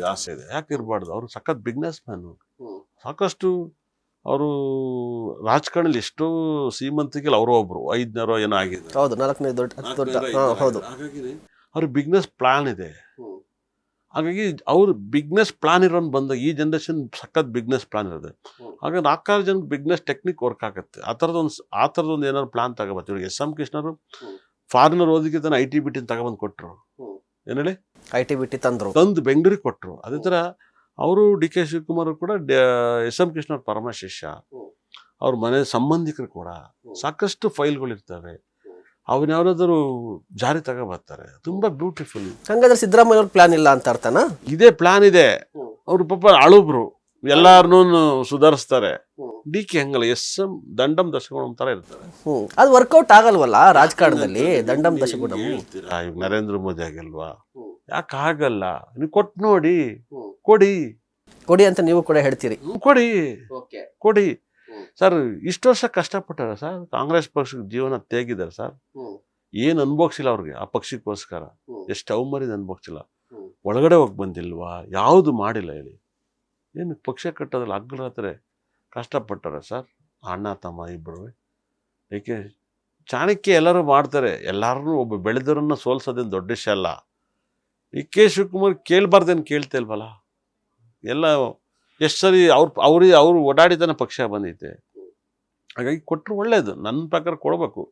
ಇದೆ ಆಸೆ ಇದೆ. ಯಾಕೆ ಇರಬಾರ್ದು? ಅವರು ಸಖತ್ ಬಿಸ್ನೆಸ್ ಮ್ಯಾನು, ಸಾಕಷ್ಟು ಅವರು ರಾಜಕಾರಣದಲ್ಲಿ ಎಷ್ಟೋ ಶ್ರೀಮಂತಿಕೆಲ್ಲ ಅವರು ಒಬ್ರು 5ನೇರೋ ಏನೋ ಆಗಿದೆ. ಹೌದು, 4ನೇ ದೊಡ್ಡ. ಹೌದು, ಹಾಗಾಗಿ ಅವ್ರ ಬಿಸ್ನೆಸ್ ಪ್ಲಾನ್ ಇದೆ. ಹಾಗಾಗಿ ಅವ್ರು ಬಿಸ್ನೆಸ್ ಪ್ಲಾನ್ ಇರೋನ್ ಬಂದಾಗ ಈ ಜನರೇಷನ್ ಸಖತ್ ಬಿಸ್ನೆಸ್ ಪ್ಲಾನ್ ಇರುತ್ತೆ. ಹಾಗಾಗಿ 4 ಜನ ಬಿಸ್ನೆಸ್ ಟೆಕ್ನಿಕ್ ವರ್ಕ್ ಆಗುತ್ತೆ. ಆ ಥರದೊಂದು ಏನಾದ್ರು ಪ್ಲಾನ್ ತಗೋಬರ್ತೀವಿ. ಇವಾಗ ಎಸ್ ಎಂ ಕೃಷ್ಣರು ಫಾರಿನರ್ ಓದಿಗೆ ತಾನೆ IT-BT ತಗೊಬಂದು ಕೊಟ್ಟರು. ಏನು ಹೇಳಿ, IT-BT ತಂದು ಬೆಂಗಳೂರಿಗೆ ಕೊಟ್ಟರು. ಅದೇ ಥರ ಅವರು DK ಶಿವಕುಮಾರ್ ಕೂಡ ಎಸ್ ಎಂ ಕೃಷ್ಣ ಅವ್ರ ಪರಮ ಶಿಷ್ಯ. ಅವ್ರ ಮನೆ ಸಂಬಂಧಿಕರು ಕೂಡ ಸಾಕಷ್ಟು ಫೈಲ್ಗಳಿರ್ತವೆ. ಅವನ್ನ ಯಾವ್ದಾದ್ರು ಜಾರಿ ತಗೋಬರ್ತಾರೆ. ತುಂಬಾ ಬ್ಯೂಟಿಫುಲ್. ಹಂಗಾದ್ರೆ ಸಿದ್ದರಾಮಯ್ಯ ಅವ್ರ ಪ್ಲಾನ್ ಇಲ್ಲ ಅಂತ ಅರ್ಥನಾ? ಇದೇ ಪ್ಲಾನ್ ಇದೆ. ಅವ್ರು ಪಾಪ ಅಳುಬ್ರು, ಎಲ್ಲಾರನ್ನೂ ಸುಧಾರಿಸ್ತಾರೆ. DK ಹಂಗಲ್ಲ, SM ದಂಡಂ ದಶಗುಣಂ ತರ ಇರ್ತಾರೆ. ಅದು ವರ್ಕೌಟ್ ಆಗಲ್ವಲ್ಲ ರಾಜಕಾರಣದಲ್ಲಿ, ದಂಡಂ ದಶಗುಣಂ. ಈಗ ನರೇಂದ್ರ ಮೋದಿ ಆಗಿಲ್ವಾ? ಯಾಕೆ ಆಗಲ್ಲ? ನೀವು ಕೊಟ್ಟು ನೋಡಿ, ಕೊಡಿ ಅಂತ ನೀವು ಕೂಡ ಹೇಳ್ತೀರಿ. ಕೊಡಿ ಸರ್. ಇಷ್ಟು ವರ್ಷ ಕಷ್ಟಪಟ್ಟಾರ ಸರ್, ಕಾಂಗ್ರೆಸ್ ಪಕ್ಷಕ್ಕೆ ಜೀವನ ತೇಗಿದ್ದಾರೆ ಸರ್. ಏನ್ ಅನ್ಭೋಗ್ಸಿಲ್ಲ ಅವ್ರಿಗೆ ಆ ಪಕ್ಷಕ್ಕೋಸ್ಕರ. ಎಷ್ಟು ಅವಮರಿದ ಅನ್ಭೋಗ್ಸಿಲ್ಲ. ಒಳಗಡೆ ಹೋಗಿ ಬಂದಿಲ್ವಾ? ಯಾವುದು ಮಾಡಿಲ್ಲ ಹೇಳಿ. ಏನು ಪಕ್ಷ ಕಟ್ಟೋದ್ರಲ್ಲಿ ಹಗ್ಗಲ ಹತ್ರ ಕಷ್ಟಪಟ್ಟಾರ ಸರ್, ಅಣ್ಣ ತಮ್ಮ ಇಬ್ಬರು. ಏಕೆ ಚಾಣಕ್ಯ ಎಲ್ಲರೂ ಮಾಡ್ತಾರೆ. ಎಲ್ಲಾರನ್ನೂ ಒಬ್ಬ ಬೆಳೆದವರನ್ನ ಸೋಲ್ಸೋದೇನು ದೊಡ್ಡ ವಿಷಯ ಅಲ್ಲ. DK ಶಿವಕುಮಾರ್ ಕೇಳ್ಬಾರ್ದೇನು ಕೇಳ್ತಾ ಇಲ್ವಲ್ಲ. ಎಲ್ಲ ಎಷ್ಟು ಸರಿ ಅವ್ರು ಓಡಾಡಿತಾನೆ ಪಕ್ಷ ಬಂದೈತೆ. ಹಾಗಾಗಿ ಕೊಟ್ಟರು ಒಳ್ಳೇದು. ನನ್ನ ಪ್ರಕಾರ ಕೊಡಬೇಕು.